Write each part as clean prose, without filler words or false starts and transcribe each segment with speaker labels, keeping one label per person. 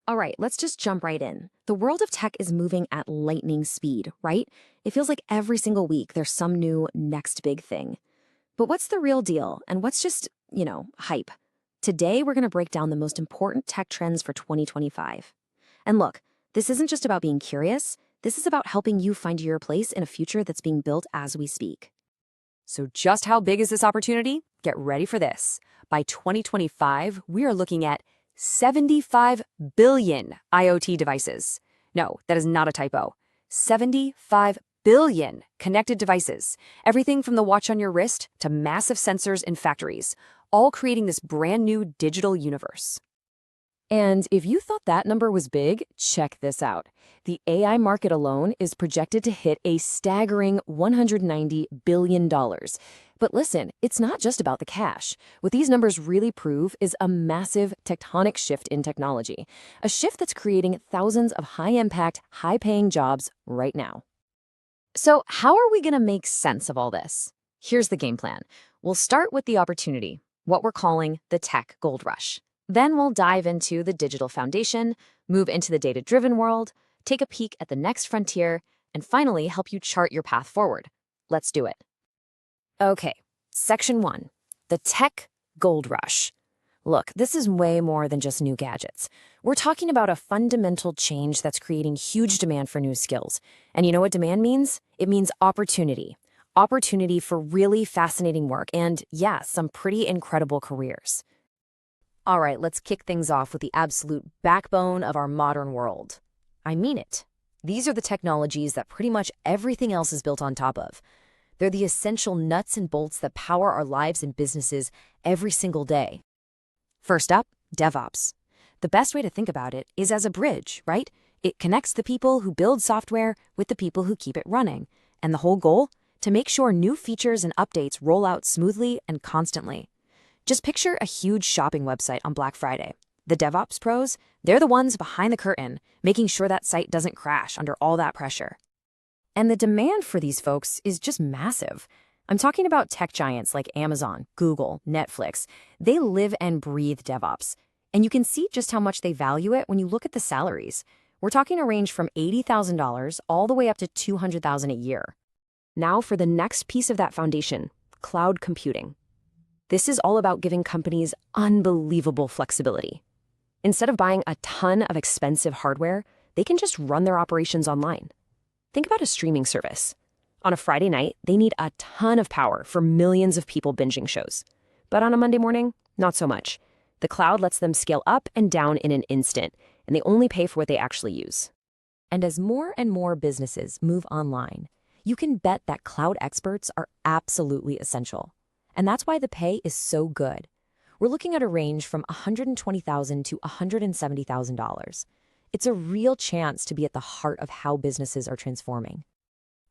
Speaker 1: All right, let's just jump right in. The world of tech is moving at lightning speed, right? It feels like every single week there's some new next big thing. But what's the real deal and what's just, hype? Today, we're going to break down the most important tech trends for 2025. And look, this isn't just about being curious. This is about helping you find your place in a future that's being built as we speak.
Speaker 2: So just how big is this opportunity? Get ready for this. By 2025, we are looking at 75 billion IoT devices. No, that is not a typo. 75 billion connected devices. Everything from the watch on your wrist to massive sensors in factories, all creating this brand new digital universe. And if you thought that number was big, check this out. The AI market alone is projected to hit a staggering $190 billion. But listen, it's not just about the cash. What these numbers really prove is a massive tectonic shift in technology, a shift that's creating thousands of high-impact, high-paying jobs right now. So how are we going to make sense of all this? Here's the game plan. We'll start with the opportunity, what we're calling the tech gold rush. Then we'll dive into the digital foundation, move into the data-driven world, take a peek at the next frontier, and finally help you chart your path forward. Let's do it. Okay, Section 1, the tech gold rush. Look, this is way more than just new gadgets. We're talking about a fundamental change that's creating huge demand for new skills. And you know what demand means? It means opportunity. Opportunity for really fascinating work and, yeah, some pretty incredible careers. All right, let's kick things off with the absolute backbone of our modern world. I mean it. These are the technologies that pretty much everything else is built on top of. They're the essential nuts and bolts that power our lives and businesses every single day. First up, DevOps. The best way to think about it is as a bridge, right? It connects the people who build software with the people who keep it running. And the whole goal? To make sure new features and updates roll out smoothly and constantly. Just picture a huge shopping website on Black Friday. The DevOps pros, they're the ones behind the curtain, making sure that site doesn't crash under all that pressure. And the demand for these folks is just massive. I'm talking about tech giants like Amazon, Google, Netflix. They live and breathe DevOps. And you can see just how much they value it when you look at the salaries. We're talking a range from $80,000 all the way up to $200,000 a year. Now for the next piece of that foundation, cloud computing. This is all about giving companies unbelievable flexibility. Instead of buying a ton of expensive hardware, they can just run their operations online. Think about a streaming service. On a Friday night, they need a ton of power for millions of people binging shows. But on a Monday morning, not so much. The cloud lets them scale up and down in an instant, and they only pay for what they actually use. And as more and more businesses move online, you can bet that cloud experts are absolutely essential. And that's why the pay is so good. We're looking at a range from $120,000 to $170,000. It's a real chance to be at the heart of how businesses are transforming.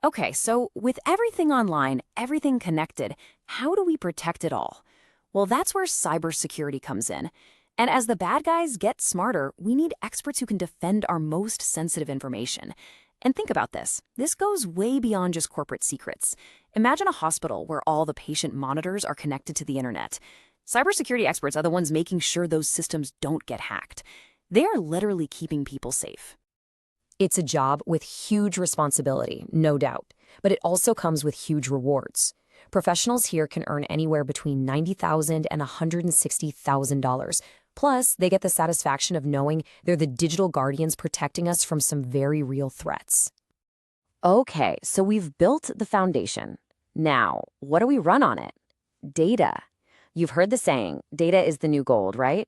Speaker 2: Okay, so with everything online, everything connected, how do we protect it all? Well, that's where cybersecurity comes in. And as the bad guys get smarter, we need experts who can defend our most sensitive information. And think about this. This goes way beyond just corporate secrets. Imagine a hospital where all the patient monitors are connected to the internet. Cybersecurity experts are the ones making sure those systems don't get hacked. They are literally keeping people safe. It's a job with huge responsibility, no doubt, but it also comes with huge rewards. Professionals here can earn anywhere between $90,000 and $160,000. Plus, they get the satisfaction of knowing they're the digital guardians protecting us from some very real threats. Okay, so we've built the foundation. Now, what do we run on it? Data. You've heard the saying, data is the new gold, right?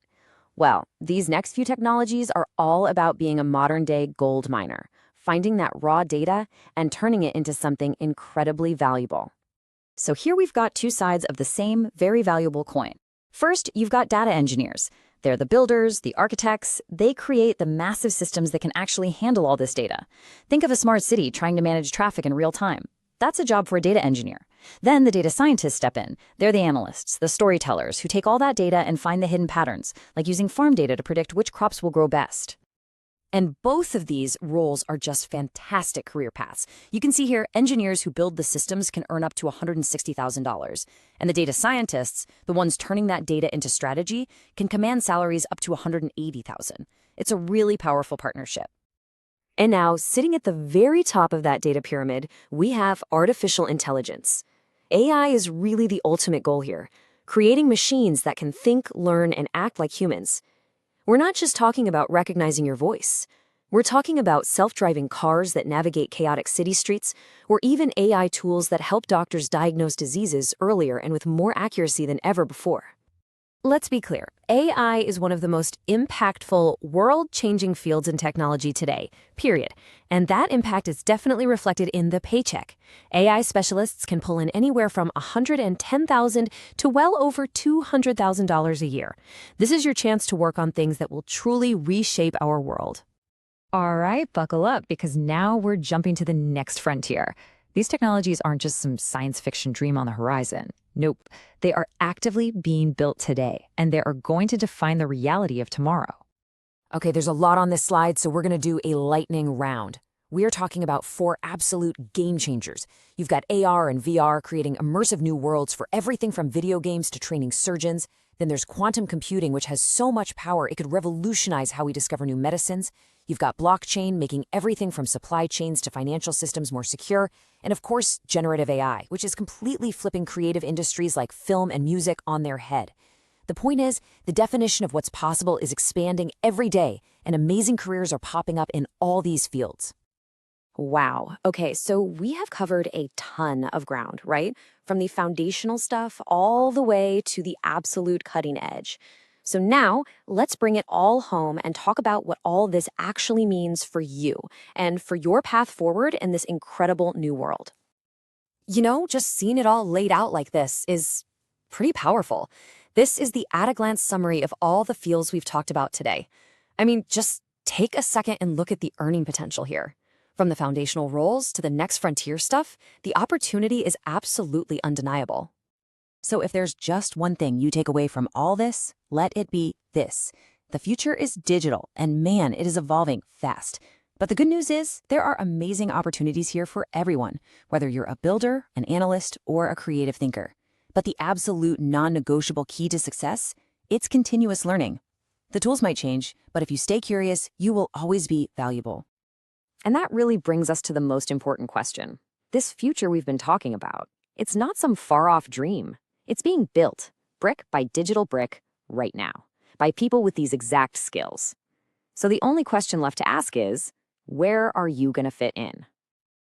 Speaker 2: Well, these next few technologies are all about being a modern-day gold miner, finding that raw data and turning it into something incredibly valuable. So here we've got two sides of the same very valuable coin. First, you've got data engineers. They're the builders, the architects. They create the massive systems that can actually handle all this data. Think of a smart city trying to manage traffic in real time. That's a job for a data engineer. Then the data scientists step in. They're the analysts, the storytellers, who take all that data and find the hidden patterns, like using farm data to predict which crops will grow best. And both of these roles are just fantastic career paths. You can see here, engineers who build the systems can earn up to $160,000. And the data scientists, the ones turning that data into strategy, can command salaries up to $180,000. It's a really powerful partnership. And now, sitting at the very top of that data pyramid, we have artificial intelligence. AI is really the ultimate goal here, creating machines that can think, learn, and act like humans. We're not just talking about recognizing your voice. We're talking about self-driving cars that navigate chaotic city streets, or even AI tools that help doctors diagnose diseases earlier and with more accuracy than ever before. Let's be clear, AI is one of the most impactful, world-changing fields in technology today, period. And that impact is definitely reflected in the paycheck. AI specialists can pull in anywhere from $110,000 to well over $200,000 a year. This is your chance to work on things that will truly reshape our world. All right, buckle up, because now we're jumping to the next frontier. These technologies aren't just some science fiction dream on the horizon. Nope, they are actively being built today, and they are going to define the reality of tomorrow. Okay, there's a lot on this slide, so we're going to do a lightning round. We are talking about 4 absolute game changers. You've got AR and VR creating immersive new worlds for everything from video games to training surgeons. Then there's quantum computing, which has so much power it could revolutionize how we discover new medicines. You've got blockchain making everything from supply chains to financial systems more secure. And of course, generative AI, which is completely flipping creative industries like film and music on their head. The point is, the definition of what's possible is expanding every day, and amazing careers are popping up in all these fields.
Speaker 1: Wow. Okay, so we have covered a ton of ground, right? From the foundational stuff all the way to the absolute cutting edge. So now let's bring it all home and talk about what all this actually means for you and for your path forward in this incredible new world.
Speaker 2: Just seeing it all laid out like this is pretty powerful. This is the at-a-glance summary of all the fields we've talked about today. I mean, just take a second and look at the earning potential here. From the foundational roles to the next frontier stuff, the opportunity is absolutely undeniable. So if there's just one thing you take away from all this, let it be this. The future is digital, and man, it is evolving fast. But the good news is there are amazing opportunities here for everyone, whether you're a builder, an analyst, or a creative thinker. But the absolute non-negotiable key to success, it's continuous learning. The tools might change, but if you stay curious, you will always be valuable.
Speaker 1: And that really brings us to the most important question. This future we've been talking about, it's not some far-off dream. It's being built, brick by digital brick, right now, by people with these exact skills. So the only question left to ask is, where are you going to fit in?